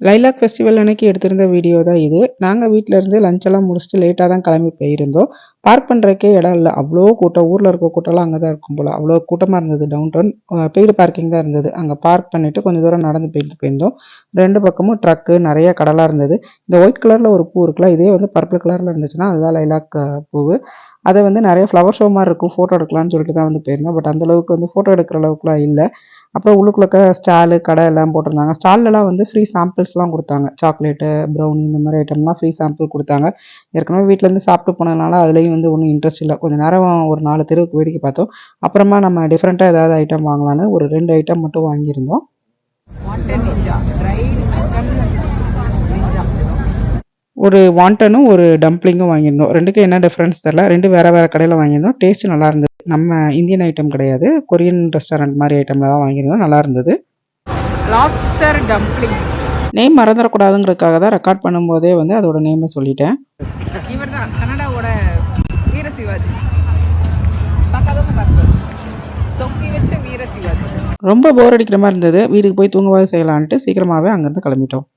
Lilac festival அன்னைக்கு எடுத்திருந்த video தான் இது. நாங்கள் வீட்டில் இருந்து லஞ்செல்லாம் முடிச்சுட்டு லேட்டாக தான் கிளம்பி போயிருந்தோம். பார்க் பண்ணுறக்கே இடம் இல்லை, அவ்வளோ கூட்டம். ஊரில் இருக்க கூட்டம்லாம் அங்கே தான் இருக்கும் போல், அவ்வளோ கூட்டமாக இருந்தது. டவுன் டவுன் பெய்டு பார்க்கிங் தான் இருந்தது. அங்கே பார்க் பண்ணிவிட்டு கொஞ்சம் தூரம் நடந்து போயிருந்தோம். ரெண்டு பக்கமும் ட்ரக்கு, நிறைய கடலாக இருந்தது. இந்த ஒயிட் கலரில் ஒரு பூ இருக்குல்ல, இதே வந்து பர்பிள் கலரில் இருந்துச்சுன்னா அதுதான் லைலாக் பூவு. அதை வந்து நிறைய ஃப்ளவர் ஷோ மாதிரி இருக்கும், ஃபோட்டோ எடுக்கலாம்னு சொல்லிட்டு தான் வந்து போயிருந்தோம். பட் அந்தளவுக்கு வந்து ஃபோட்டோ எடுக்கிற அளவுக்குலாம் இல்லை. அப்புறம் உள்ளுக்குள்ளக்க ஸ்டாலு கடை எல்லாம் போட்டிருந்தாங்க. ஸ்டால்லலாம் வந்து ஃப்ரீ சாம்பிள்ஸ்லாம் கொடுத்தாங்க. சாக்லேட்டு, ப்ரௌனி இந்த மாதிரி ஐட்டம்லாம் ஃப்ரீ சாம்பிள் கொடுத்தாங்க. ஏற்கனவே வீட்டிலேருந்து சாப்பிட்டு போனதுனால அதுலேயும் வந்து ஒன்றும் இன்ட்ரெஸ்ட் இல்லை. கொஞ்சம் நேரம் ஒரு 4 தெருவுக்கு வேடிக்கை பார்த்தோம். அப்புறமா நம்ம டிஃப்ரெண்ட்டாக ஏதாவது ஐட்டம் வாங்கலான்னு ஒரு 2 ஐட்டம் மட்டும் வாங்கியிருந்தோம். ஒரு வாண்டனும் ஒரு டம்ப்ளிங்கும் வாங்கியிருந்தோம். ரெண்டுக்கும் என்ன டிஃப்ரென்ஸ் தெரில. ரெண்டு வேறு வேறு கடையில் வாங்கியிருந்தோம். டேஸ்ட்டு நல்லா இருந்தது. நம்ம இந்தியன் ஐட்டம் கிடையாது, கொரியன் ரெஸ்டாரண்ட் மாதிரி ஐட்டமில் தான் வாங்கியிருந்தோம். நல்லா இருந்தது. லாப்ஸ்டர் டம்ப்ளிங்ஸ் நேம் மறந்துடக்கூடாதுங்கிறதுக்காக தான் ரெக்கார்ட் பண்ணும்போதே வந்து அதோட நேமை சொல்லிட்டேன். இவர் தான் கனடாவோட வீர சிவாஜி. பார்க்காதவங்க பார்த்தது தொங்கி வச்ச வீர சிவாஜி. ரொம்ப போர் அடிக்கிற மாதிரி இருந்தது. வீட்டுக்கு போய் தூங்கவாது செய்யலான்ட்டு சீக்கிரமாகவே அங்கேருந்து கிளம்பிட்டோம்.